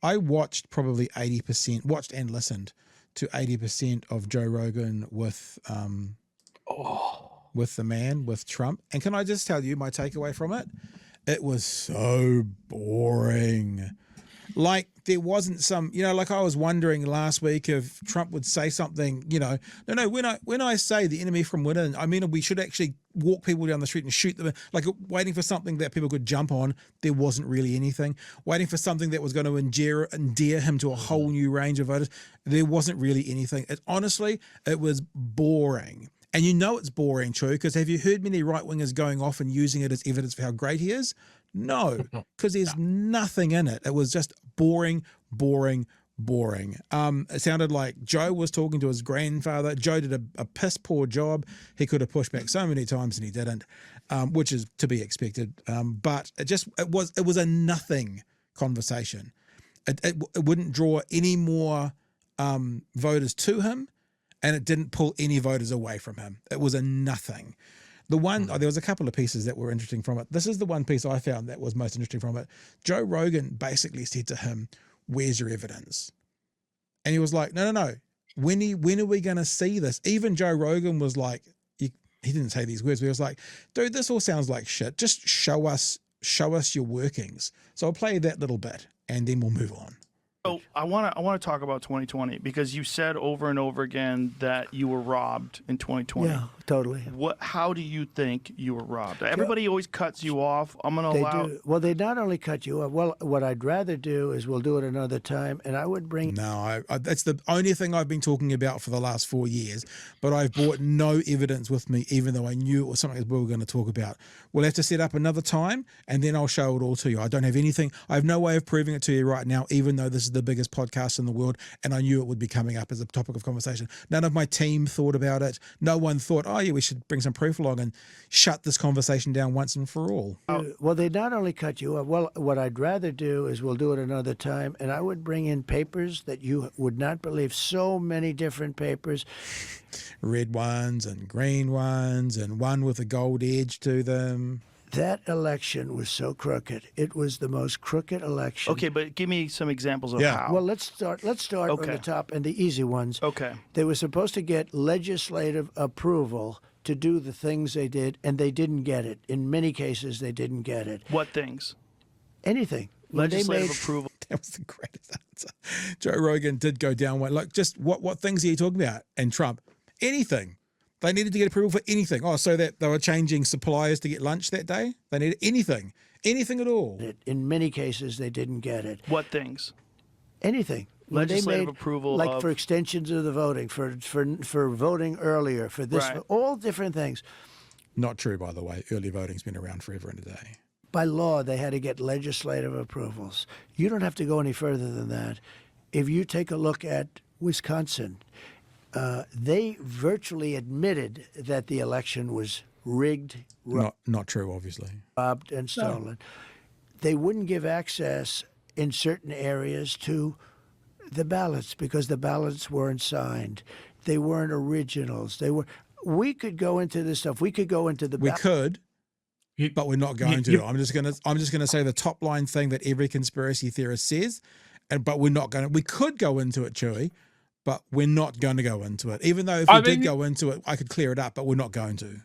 I watched probably 80%, watched and listened to 80% of Joe Rogan with the man, with Trump. And can I just tell you my takeaway from it? It was so boring. Like there wasn't some, like I was wondering last week if Trump would say something, no. When I say the enemy from within, I mean we should actually walk people down the street and shoot them. Like waiting for something that people could jump on. There wasn't really anything. Waiting for something that was going to endear him to a whole new range of voters. There wasn't really anything. Honestly, it was boring. And it's boring, Chu, because have you heard many right wingers going off and using it as evidence for how great he is? No, because there's nothing in it. It was just boring, boring, boring. It sounded like Joe was talking to his grandfather. Joe did a piss poor job. He could have pushed back so many times and he didn't, which is to be expected. But it was a nothing conversation. It wouldn't draw any more voters to him, and it didn't pull any voters away from him. It was a nothing. There was a couple of pieces that were interesting from it. This is the one piece I found that was most interesting from it. Joe Rogan basically said to him, "Where's your evidence?" And he was like, "No. When are we going to see this?" Even Joe Rogan was like, he didn't say these words, but he was like, "Dude, this all sounds like shit. Just show us your workings." So I'll play that little bit and then we'll move on. So I want to talk about 2020 because you said over and over again that you were robbed in 2020. Yeah, totally. How do you think you were robbed? Everybody always cuts you off. I'm going to allow. Well, they not only cut you off. Well, what I'd rather do is we'll do it another time, and I would bring. No, that's the only thing I've been talking about for the last 4 years. But I've brought no evidence with me, even though I knew it was something that we were going to talk about. We'll have to set up another time, and then I'll show it all to you. I don't have anything. I have no way of proving it to you right now, even though this is the biggest podcast in the world, and I knew it would be coming up as a topic of conversation. None of my team thought about it. No one thought, oh yeah, we should bring some proof along and shut this conversation down once and for all. Well, they not only cut you off. Well, what I'd rather do is we'll do it another time, and I would bring in papers that you would not believe. So many different papers. Red ones and green ones and one with a gold edge to them. That election was so crooked. It was the most crooked election. Okay, but give me some examples of how. Well, let's start on the top and the easy ones. Okay. They were supposed to get legislative approval to do the things they did, and they didn't get it. In many cases, they didn't get it. What things? Anything. Legislative approval. That was the greatest answer. Joe Rogan did go down one. Like, just what things are you talking about? And Trump, anything. They needed to get approval for anything. Oh, so that they were changing suppliers to get lunch that day? They needed anything at all. In many cases, they didn't get it. What things? Anything. Legislative approval like for extensions of the voting, for voting earlier, for this, for all different things. Not true, by the way. Early voting's been around forever and a day. By law, they had to get legislative approvals. You don't have to go any further than that. If you take a look at Wisconsin, they virtually admitted that the election was rigged. Not true, obviously. Robbed and stolen. No. They wouldn't give access in certain areas to the ballots because the ballots weren't signed. They weren't originals. We could go into this stuff. We could go into the. We could, but we're not going to. I'm just gonna say the top line thing that every conspiracy theorist says, but we're not going to. We could go into it, Chewy, but we're not going to go into it. Even though if we did go into it, I could clear it up, but we're not going to.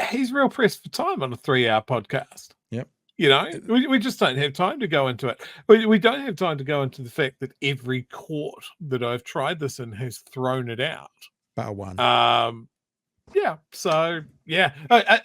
He's real pressed for time on a 3-hour podcast. Yep. You know, we just don't have time to go into it. We don't have time to go into the fact that every court that I've tried this in has thrown it out. Bar one. Yeah. So, yeah.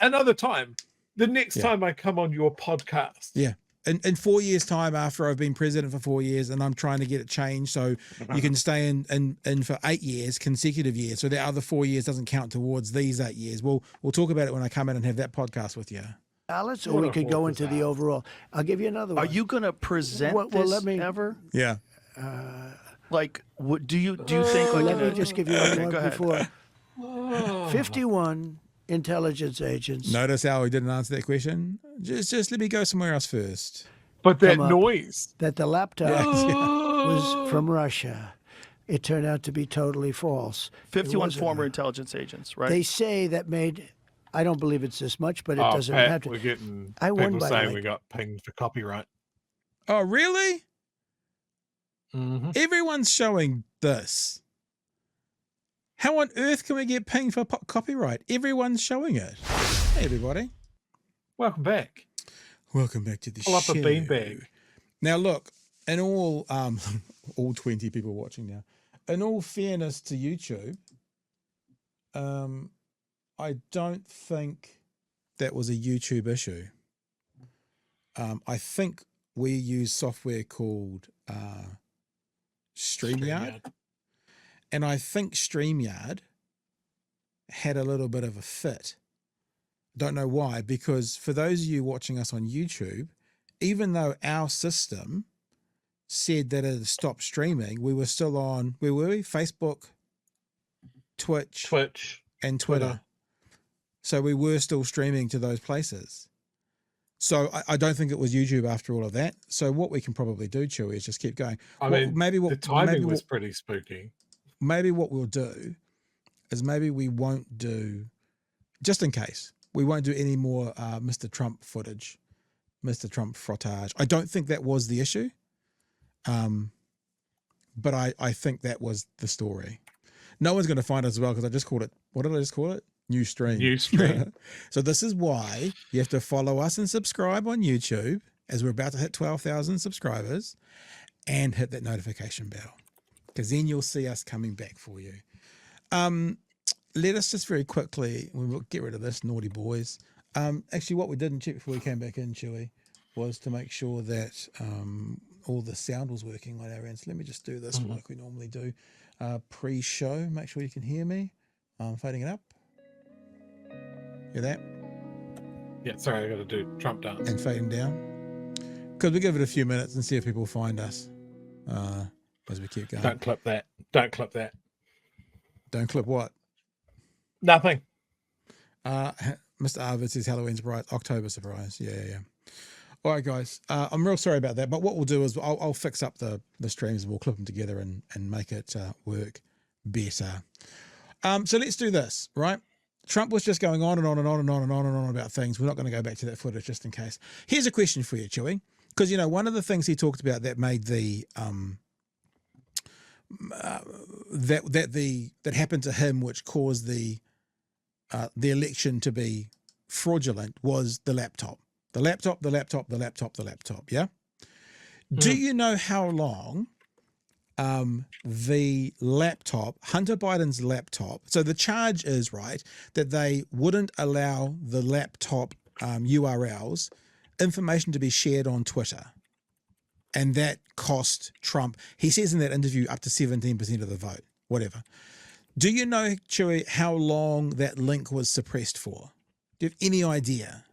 Another time. The next time I come on your podcast. Yeah. In 4 years' time, after I've been president for 4 years and I'm trying to get it changed so you can stay in for 8 years, consecutive years, so the other 4 years doesn't count towards these 8 years. We'll talk about it when I come in and have that podcast with you. Ballots, or we could go into the overall. I'll give you another one. Are you going to present this ever? Yeah. Like, do you think? Like, let me just give you one before. 51 intelligence agents. Notice how he didn't answer that question. Just let me go somewhere else first. But that noise that the laptop was from Russia. It turned out to be totally false. 51 former intelligence agents, right? They say that made. I don't believe it's this much, but it doesn't have to. We're getting people saying we got pinged for copyright. Oh, really? Mhm. Everyone's showing this. How on earth can we get pinged for copyright? Everyone's showing it. Hey, everybody. Welcome back. Welcome back to the Pull up show. a beanbag. Now, look, in all 20 people watching now, in all fairness to YouTube, I don't think that was a YouTube issue. I think we use software called StreamYard. And I think StreamYard had a little bit of a fit. Don't know why, because for those of you watching us on YouTube, even though our system said that it had stopped streaming, we were still on, where were we? Facebook, Twitch, and Twitter. So we were still streaming to those places. So I don't think it was YouTube after all of that. So what we can probably do, Chewy, is just keep going. The timing was pretty spooky. Maybe what we'll do is maybe we won't do, just in case, we won't do any more Mr. Trump footage, Mr. Trump frottage. I don't think that was the issue. But I think that was the story. No one's going to find us as well because I just called it, what did I just call it? New stream. New stream. So this is why you have to follow us and subscribe on YouTube as we're about to hit 12,000 subscribers and hit that notification bell because then you'll see us coming back for you. Let us just very quickly, we'll get rid of this, naughty boys. Actually, what we didn't check before we came back in, Chewy, was to make sure that all the sound was working on our end. So let me just do this like we normally do. Pre-show, make sure you can hear me. Fading it up. Hear that? Yeah, sorry, I got to do Trump dance. And fading down. Because we give it a few minutes and see if people find us as we keep going. Don't clip that. Don't clip that. Don't clip what? Nothing. Mr. Arvid says Halloween surprise, October surprise. Yeah. All right, guys. I'm real sorry about that, but what we'll do is I'll fix up the streams and we'll clip them together and make it work better. So let's do this, right? Trump was just going on and on and on and on and on and on about things. We're not going to go back to that footage just in case. Here's a question for you, Chewy, because one of the things he talked about that made the that happened to him, which caused the election to be fraudulent, was the laptop. The laptop. Yeah. Do you know how long the laptop, Hunter Biden's laptop, so the charge is, right, that they wouldn't allow the laptop URLs, information to be shared on Twitter. And that cost Trump, he says in that interview, up to 17% of the vote, whatever. Do you know, Chewy, how long that link was suppressed for? Do you have any idea?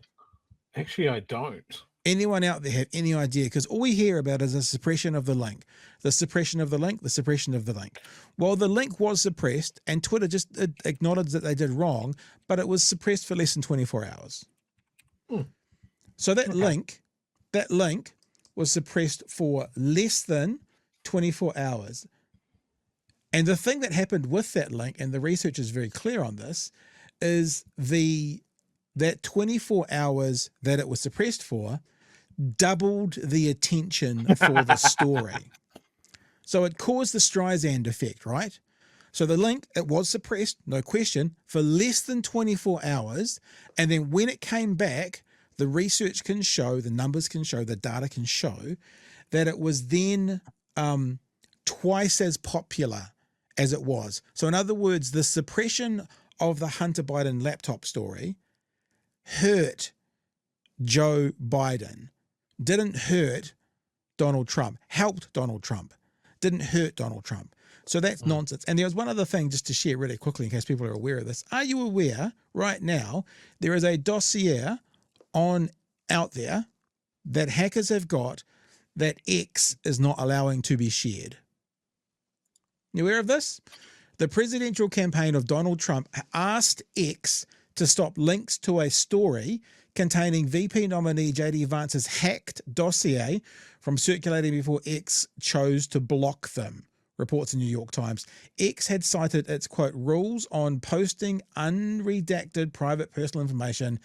Actually, I don't. Anyone out there have any idea? Because all we hear about is the suppression of the link, the suppression of the link, the suppression of the link. Well, the link was suppressed and Twitter just acknowledged that they did wrong, but it was suppressed for less than 24 hours. So that link was suppressed for less than 24 hours. And the thing that happened with that link, and the research is very clear on this, is that 24 hours that it was suppressed for doubled the attention for the story. So it caused the Streisand effect, right? So the link, it was suppressed, no question, for less than 24 hours. And then when it came back, the research can show, the numbers can show, the data can show that it was then twice as popular as it was. So in other words, the suppression of the Hunter Biden laptop story hurt Joe Biden, didn't hurt Donald Trump, helped Donald Trump, didn't hurt Donald Trump. So that's nonsense. And there was one other thing just to share really quickly in case people are aware of this. Are you aware right now there is a dossier out there that hackers have got that X is not allowing to be shared? You aware of this? The presidential campaign of Donald Trump asked X to stop links to a story containing VP nominee JD Vance's hacked dossier from circulating before X chose to block them, reports the New York Times. X had cited its, quote, rules on posting unredacted private personal information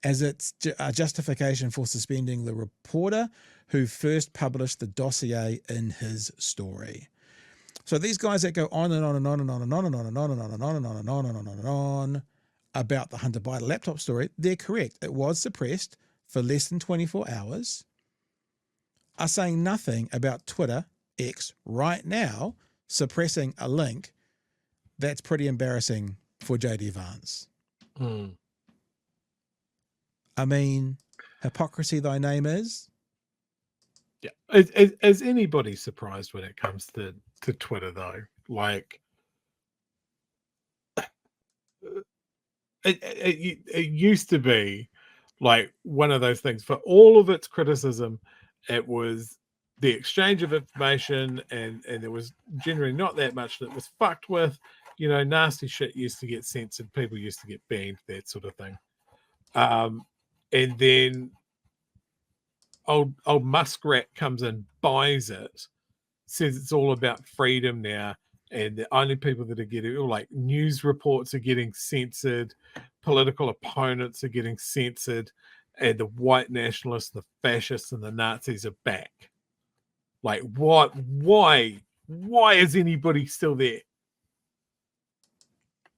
as its justification for suspending the reporter who first published the dossier in his story. So these guys that go on and on and on and on and on and on and on and on and on and on and on and on and on about the Hunter Biden laptop story, they're correct. It was suppressed for less than 24 hours. Are saying nothing about Twitter, X, right now, suppressing a link that's pretty embarrassing for JD Vance. I mean, hypocrisy thy name is. Yeah. Is anybody surprised when it comes to Twitter, though? Like, it used to be like one of those things. For all of its criticism, it was the exchange of information, and there was generally not that much that was fucked with. You know, nasty shit used to get censored, people used to get banned, that sort of thing. And then old Muskrat comes and buys it, says it's all about freedom now, and the only people that are getting, like, news reports are getting censored, political opponents are getting censored, and the white nationalists, the fascists, and the Nazis are back. Like, what? Why is anybody still there?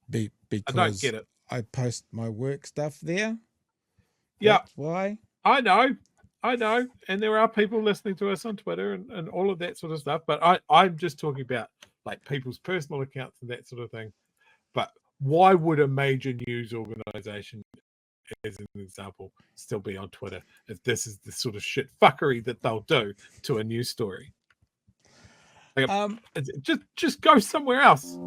Because I don't get it. I post my work stuff there. Yeah. That's why. I know. And there are people listening to us on Twitter and all of that sort of stuff. But I'm just talking about like people's personal accounts and that sort of thing. But why would a major news organization, as an example, still be on Twitter if this is the sort of shit fuckery that they'll do to a news story? Like, just go somewhere else.